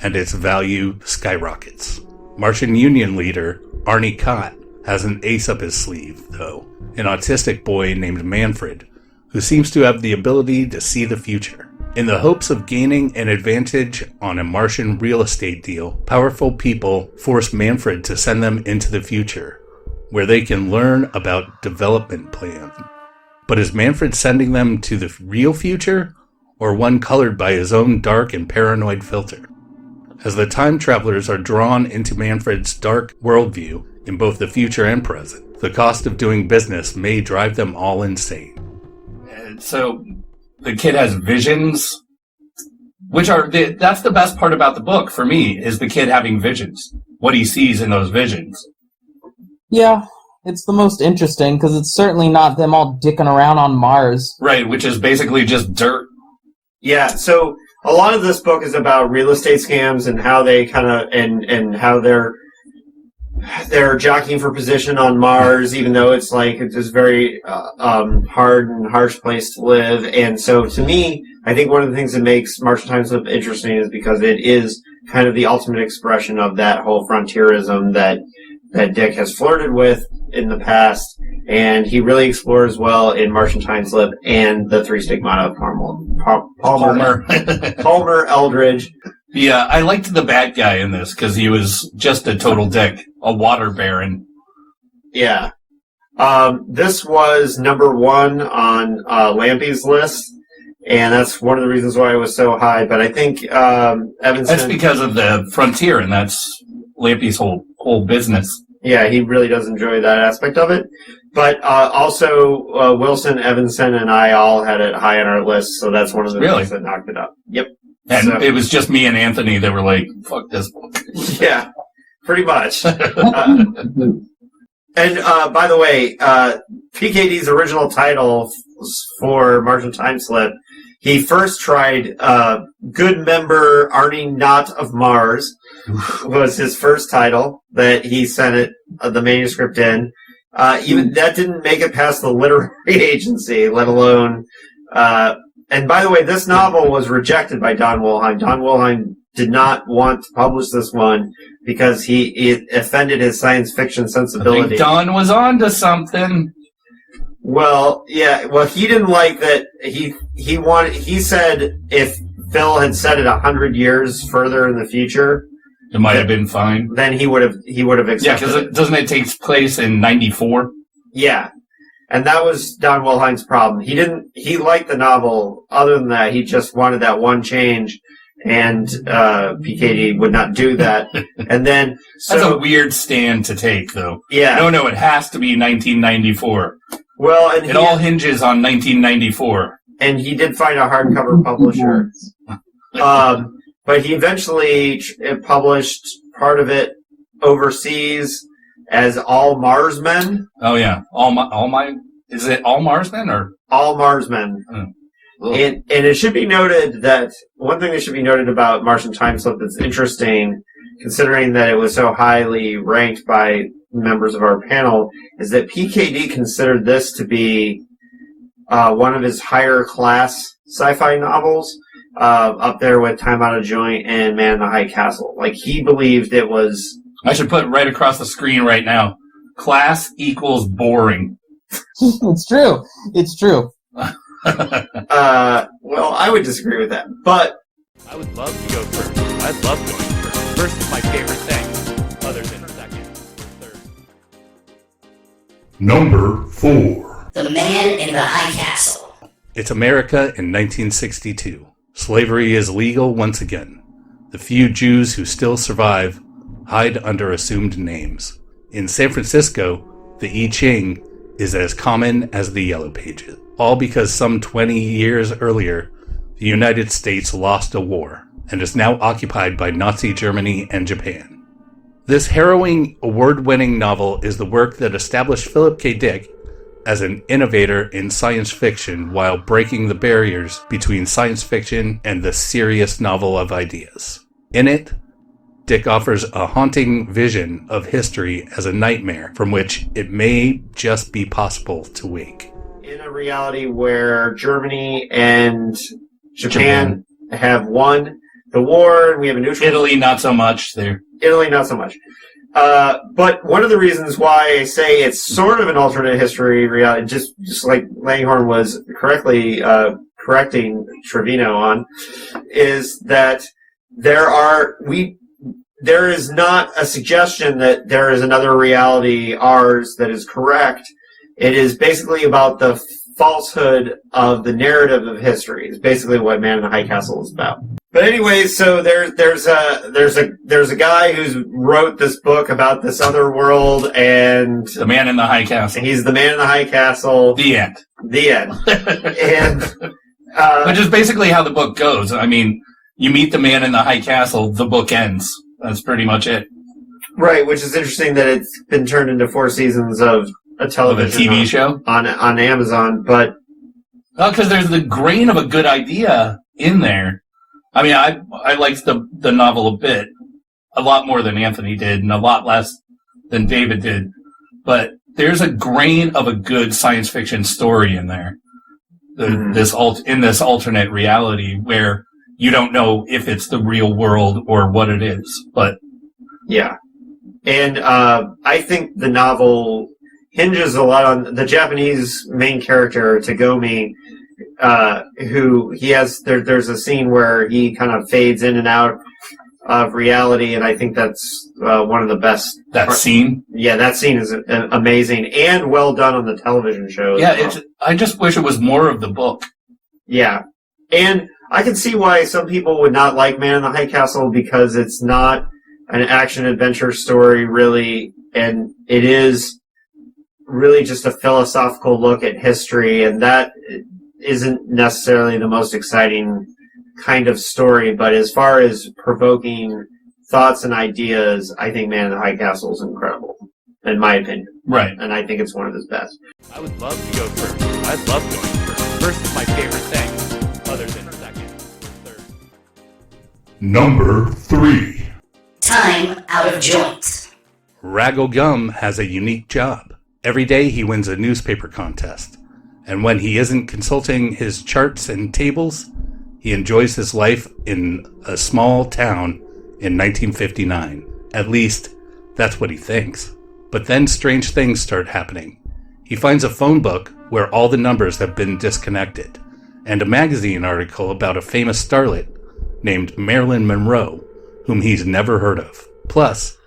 and its value skyrockets. Martian Union leader Arnie Cott has an ace up his sleeve, though, an autistic boy named Manfred, who seems to have the ability to see the future. In the hopes of gaining an advantage on a Martian real estate deal, powerful people force Manfred to send them into the future, where they can learn about development plans. But is Manfred sending them to the real future, or one colored by his own dark and paranoid filter? As the time travelers are drawn into Manfred's dark worldview in both the future and present, the cost of doing business may drive them all insane. So the kid has visions, which are that's the best part about the book for me, is the kid having visions, what he sees in those visions. Yeah, it's the most interesting because it's certainly not them all dicking around on Mars. Right, which is basically just dirt. Yeah, so a lot of this book is about real estate scams and how they kind of and how they're jockeying for position on Mars, even though it's this very hard and harsh place to live. And so, to me, I think one of the things that makes Martian Time Slip interesting is because it is kind of the ultimate expression of that whole frontierism that Dick has flirted with in the past, and he really explores well in Martian Time Slip and the Three Stigmata of Palmer Eldridge. Yeah, I liked the bad guy in this because he was just a total dick, a water baron. Yeah. This was number 1 on Lampe's list, and that's one of the reasons why it was so high. But I think Evenson... That's because of the frontier, and that's Lampe's whole business. Yeah, he really does enjoy that aspect of it. But also, Wilson, Evenson, and I all had it high on our list, so that's one of the things that knocked it up. Yep. And it was just me and Anthony that were like, fuck this book. Yeah, pretty much. And by the way, PKD's original title for Martian Time Slip, he first tried Good Member Arnie Knott of Mars, was his first title that he sent it, the manuscript in. Even that didn't make it past the literary agency, let alone... and by the way, this novel was rejected by Don Wollheim. Don Wollheim did not want to publish this one because it offended his science fiction sensibility. I think Don was on to something. Well, yeah. Well, he didn't like that. He said if Phil had said it 100 years further in the future, it might have been fine. Then he would have accepted. Yeah, because doesn't it take place in 94? Yeah. And that was Don Wollheim's problem. He liked the novel. Other than that, he just wanted that one change, and PKD would not do that. And then... That's a weird stand to take, though. Yeah. No, it has to be 1994. Well, and it all hinges on 1994. And he did find a hardcover publisher. But he eventually published part of it overseas as All Marsmen. Oh yeah, is it All Marsmen or All Marsmen? And it should be noted that one thing that should be noted about Martian Time Slip that's interesting, considering that it was so highly ranked by members of our panel, is that PKD considered this to be one of his higher class sci-fi novels, up there with Time Out of Joint and Man in the High Castle. Like, he believed it was... I should put it right across the screen right now. Class equals boring. It's true. It's true. Well, I would disagree with that, but... I would love to go first. I love going first. First is my favorite thing, other than second or third. Number 4. The Man in the High Castle. It's America in 1962. Slavery is legal once again. The few Jews who still survive hide under assumed names. In San Francisco, the I Ching is as common as the Yellow Pages, all because some 20 years earlier, the United States lost a war and is now occupied by Nazi Germany and Japan. This harrowing, award-winning novel is the work that established Philip K. Dick as an innovator in science fiction while breaking the barriers between science fiction and the serious novel of ideas. In it, Dick offers a haunting vision of history as a nightmare from which it may just be possible to wake. In a reality where Germany and Japan have won the war, and we have a neutral... Italy, not so much. Italy, not so much. But one of the reasons why I say it's sort of an alternate history reality, just like Langhorne was correctly correcting Trevino on, is that there is not a suggestion that there is another reality, ours, that is correct. It is basically about the falsehood of the narrative of history. It's basically what Man in the High Castle is about. But anyway, so there's a guy who's wrote this book about this other world, and The Man in the High Castle. he's the Man in the High Castle. The end. The end. And Which is basically how the book goes. I mean, you meet the Man in the High Castle, the book ends. That's pretty much it. right, which is interesting that it's been turned into 4 seasons of a Of a television TV show. on Amazon, but Well, because there's the grain of a good idea in there. I mean, I liked the novel a lot more than Anthony did, and a lot less than David did. But there's a grain of a good science fiction story in there. In this alternate reality where you don't know if it's the real world or what it is. But yeah. And I think the novel hinges a lot on the Japanese main character, Tagomi, who he has, there's a scene where he kind of fades in and out of reality, and I think that's one of the best. Scene? Yeah, that scene is amazing and well done on the television show. Yeah, I just wish it was more of the book. Yeah. And I can see why some people would not like Man in the High Castle, because it's not an action-adventure story, really, and it is really just a philosophical look at history, and that isn't necessarily the most exciting kind of story, but as far as provoking thoughts and ideas, I think Man in the High Castle is incredible, in my opinion. Right. And I think it's one of his best. I would love to go first. I love going first. First is my favorite thing, other than second or third. Number 3. Time out of joint. Raggle Gum has a unique job. Every day he wins a newspaper contest. And when he isn't consulting his charts and tables, he enjoys his life in a small town in 1959. At least, that's what he thinks. But then strange things start happening. He finds a phone book where all the numbers have been disconnected, and a magazine article about a famous starlet named Marilyn Monroe, whom he's never heard of. Plus,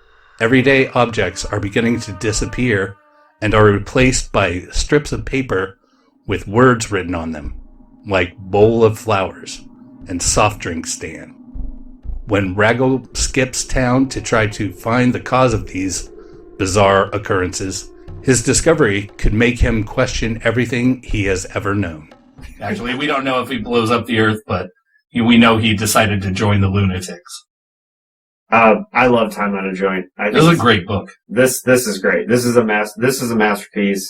everyday objects are beginning to disappear and are replaced by strips of paper with words written on them, like bowl of flowers and soft drink stand. When Raggle skips town to try to find the cause of these bizarre occurrences, his discovery could make him question everything he has ever known. Actually, we don't know if he blows up the Earth, but we know he decided to join the lunatics. I love Time Out of Joint. This is a great book. This is great. This is a masterpiece.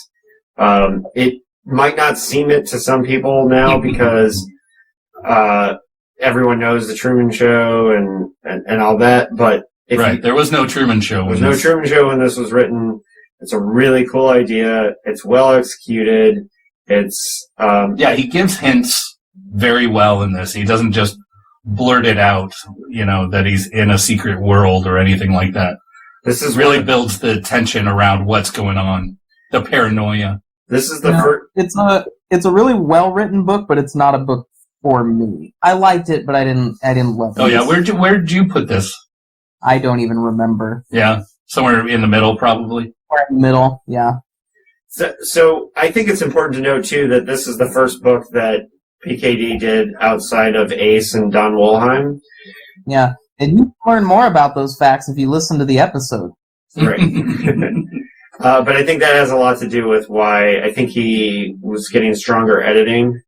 It might not seem it to some people now because everyone knows the Truman Show and all that. But there was no Truman Show. There was no Truman Show when this was written. It's a really cool idea. It's well executed. It's he gives hints very well in this. He doesn't just blurt it out, that he's in a secret world or anything like that. This is really builds the tension around what's going on, the paranoia. This is the first. It's a really well written book, but it's not a book for me. I liked it, but I didn't love it. Oh yeah, where'd you put this? I don't even remember. Yeah, somewhere in the middle, probably. Somewhere in the middle, yeah. So I think it's important to know too that this is the first book that PKD did outside of Ace and Don Wollheim. Yeah, and you can learn more about those facts if you listen to the episode. Right. But I think that has a lot to do with why I think he was getting stronger editing.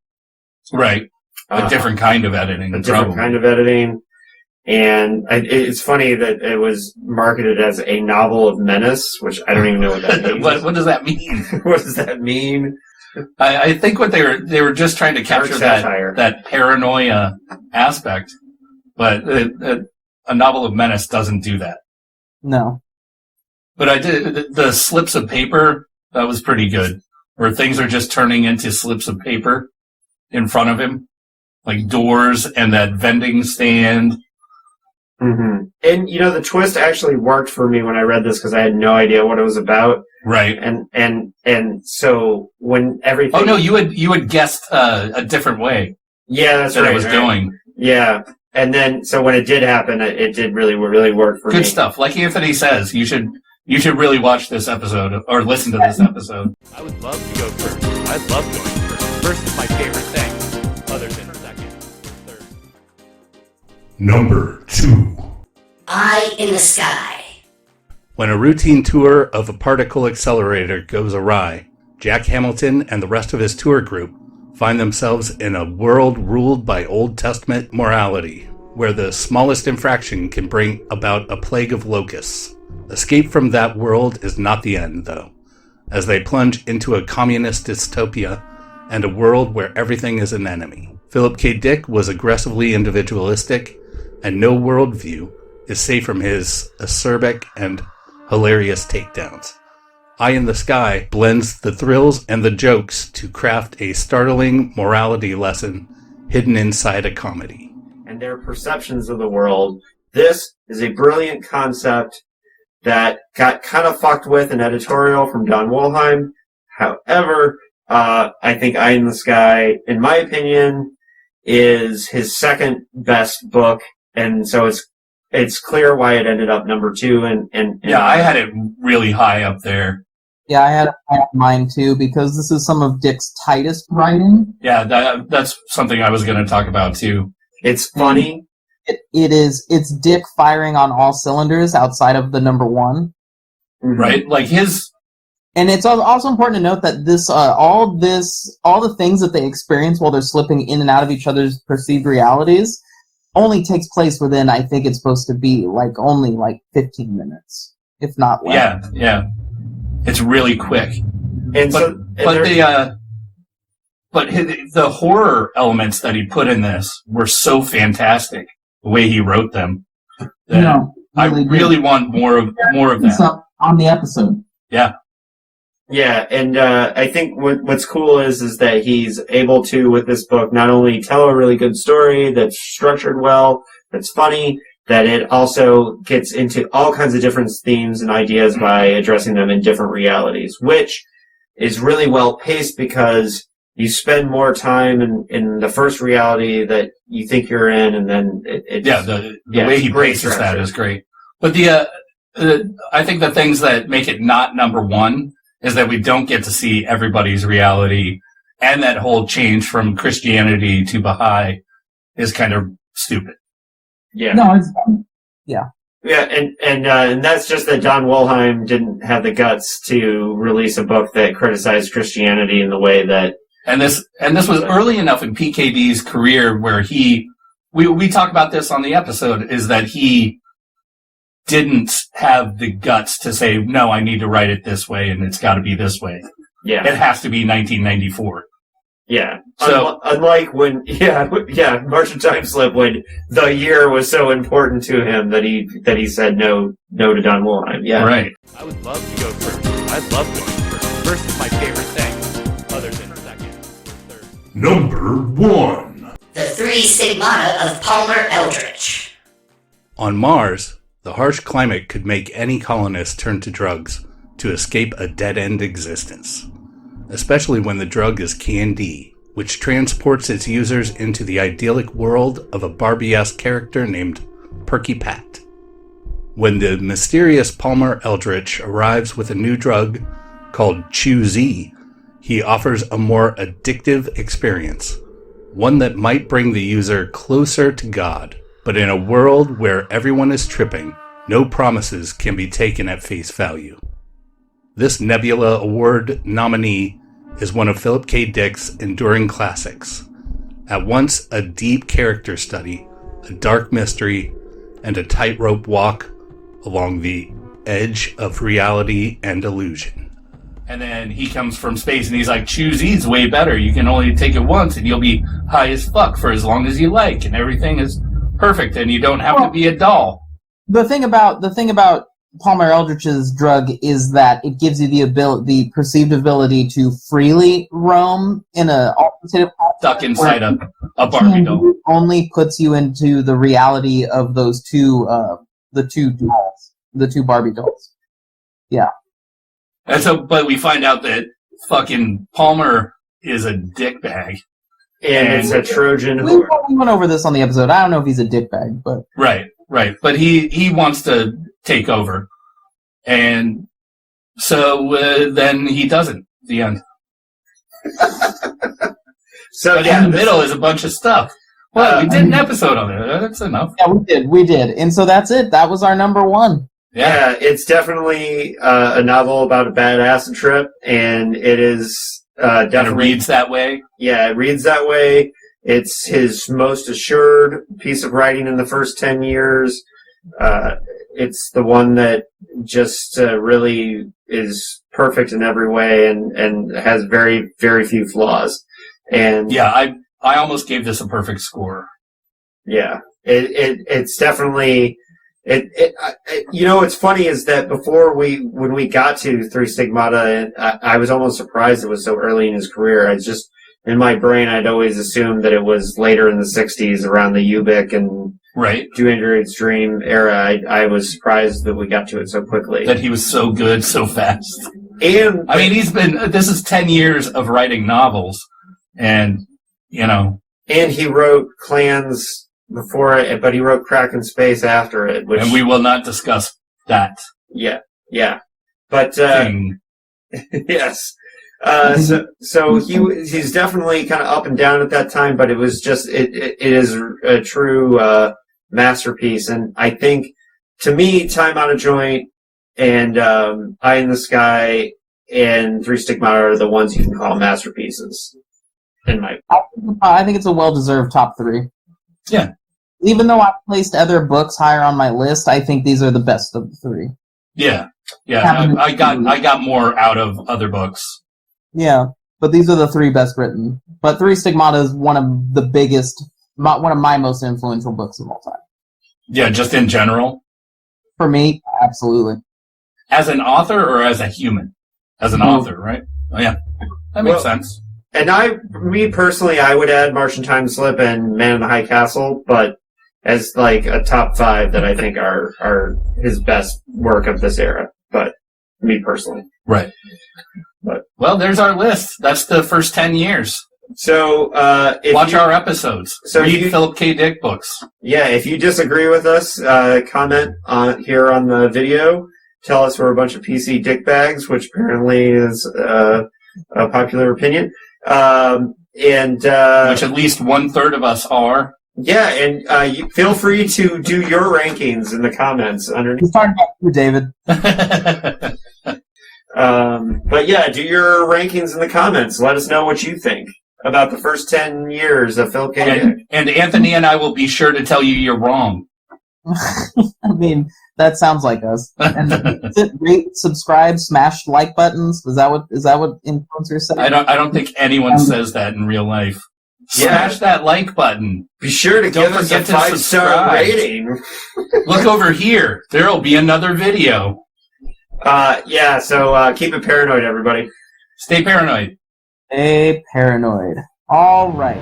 Right. A different kind of editing. And it's funny that it was marketed as a novel of menace, which I don't even know what that means. What does that mean? What does that mean? I think what they were just trying to capture that paranoia aspect, but a novel of menace doesn't do that. No. But I did the slips of paper. That was pretty good, where things are just turning into slips of paper in front of him, like doors and that vending stand. Mm-hmm. And, the twist actually worked for me when I read this because I had no idea what it was about. Right. And so when everything... Oh, no, you had guessed a different way. Yeah, that's that right. it was going. Yeah. And then, so when it did happen, it did really work for me. Good stuff. Like Anthony says, you should really watch this episode or listen to this episode. I would love to go first. I love going first. First is my favorite thing, other than second or third. Number 2. Eye in the Sky. When a routine tour of a particle accelerator goes awry, Jack Hamilton and the rest of his tour group find themselves in a world ruled by Old Testament morality, where the smallest infraction can bring about a plague of locusts. Escape from that world is not the end, though, as they plunge into a communist dystopia and a world where everything is an enemy. Philip K. Dick was aggressively individualistic, and no worldview is safe from his acerbic and hilarious takedowns. Eye in the Sky blends the thrills and the jokes to craft a startling morality lesson hidden inside a comedy. And their perceptions of the world. This is a brilliant concept that got kind of fucked with an editorial from Don Wollheim. However, I think Eye in the Sky, in my opinion, is his second best book, and so it's clear why it ended up number 2. And yeah, I had it really high up there. Yeah, I had mine too, because this is some of Dick's tightest writing. Yeah, that's something I was going to talk about too. It's funny. It's Dick firing on all cylinders outside of the number 1. Right? Like his... And it's also important to note that this, all the things that they experience while they're slipping in and out of each other's perceived realities only takes place within, I think it's supposed to be, only 15 minutes, if not less. Yeah. It's really quick. And the horror elements that he put in this were so fantastic, the way he wrote them. I really want more of that. It's up on the episode. Yeah. Yeah, and I think what's cool is that he's able to, with this book, not only tell a really good story that's structured well, that's funny, that it also gets into all kinds of different themes and ideas by addressing them in different realities, which is really well paced because you spend more time in the first reality that you think you're in, and then the way he paces that is great. But I think the things that make it not number 1 is that we don't get to see everybody's reality, and that whole change from Christianity to Baha'i is kind of stupid. Yeah. No, it's yeah. Yeah, and that's just that Don Wollheim didn't have the guts to release a book that criticized Christianity in the way that. And this was early enough in PKD's career where we talk about this on the episode, is that he didn't have the guts to say, no, I need to write it this way and it's got to be this way. Yeah. It has to be 1994. Yeah. So unlike when, Martian Time Slip, when the year was so important to him that he said no to Don Wollheim. Yeah. Right. I would love to go first. I love going first. First is my favorite thing, other than second or third. Number 1. The Three Stigmata of Palmer Eldritch. On Mars, the harsh climate could make any colonist turn to drugs to escape a dead-end existence, especially when the drug is Candy, which transports its users into the idyllic world of a Barbie-esque character named Perky Pat. When the mysterious Palmer Eldritch arrives with a new drug called Chew-Z, he offers a more addictive experience, one that might bring the user closer to God. But in a world where everyone is tripping, no promises can be taken at face value. This Nebula Award nominee is one of Philip K. Dick's enduring classics, at once a deep character study, a dark mystery, and a tightrope walk along the edge of reality and illusion. And then he comes from space and he's like, Chew-Z's way better. You can only take it once and you'll be high as fuck for as long as you like, and everything is perfect, and you don't have to be a doll. The thing about Palmer Eldritch's drug is that it gives you the perceived ability to freely roam in an alternative stuck inside a Barbie doll. Only puts you into the reality of those two, the two dolls, the two Barbie dolls. Yeah. And so, but we find out that fucking Palmer is a dickbag. And it's a Trojan We horse. went over this on the episode. I don't know if he's a dickbag, but Right. But he wants to take over. And so then he doesn't. The end. So But yeah, in the middle is a bunch of stuff. Well, we did an episode on it. That's enough. yeah, we did. And so that's it. That was our number one. yeah, it's definitely a novel about a bad acid trip, and it is Kind of definitely reads that way. Yeah, it reads that way. It's his most assured piece of writing in the first 10 years. It's the one that just really is perfect in every way and has very, very few flaws. And Yeah, I almost gave this a perfect score. yeah, it's definitely you know what's funny is that when we got to Three Stigmata, I was almost surprised it was so early in his career. I just in my brain I'd always assumed that it was later in the 60s around the Ubik and Right. 200's Dream era. I was surprised that we got to it so quickly. That he was so good so fast. And I mean, this is 10 years of writing novels. And, you know. and he wrote Clans before it, but he wrote Crack in Space after it. Which, And we will not discuss that yeah. But thing. yes. So he's definitely kind of up and down at that time, but it was just it is a true masterpiece, and I think to me, Time Out of Joint and Eye in the Sky and Three Stigmata are the ones you can call masterpieces. I think it's a well-deserved top three. Yeah. Even though I placed other books higher on my list, I think these are the best of the three. Yeah. I got more out of other books. Yeah, but these are the three best written. But Three Stigmata is one of the biggest, one of my most influential books of all time. Yeah, just in general. For me, absolutely. As an author or as a human? As an author, right? Oh, yeah. That makes sense. And me personally, I would add Martian Time Slip and Man in the High Castle, but as like a top 5 that I think are his best work of this era. But me personally. Right. Well, there's our list. That's the first 10 years. So, watch our episodes. Read Philip K. Dick books. Yeah, if you disagree with us, comment here on the video. Tell us we're a bunch of PC dickbags, which apparently is a popular opinion. Which at least 1/3 of us are. Yeah, and you feel free to do your rankings in the comments underneath. He's talking about you, David. But yeah, do your rankings in the comments. Let us know what you think about the first 10 years of Phil K. Dick. And Anthony and I will be sure to tell you you're wrong. I mean, that sounds like us. And rate, subscribe, smash like buttons. Is that what influencers say? I don't think anyone says that in real life. Smash that like button. Be sure to give us a 5-star rating. Look over here. There'll be another video. So keep it paranoid, everybody. Stay paranoid. Stay paranoid. All right.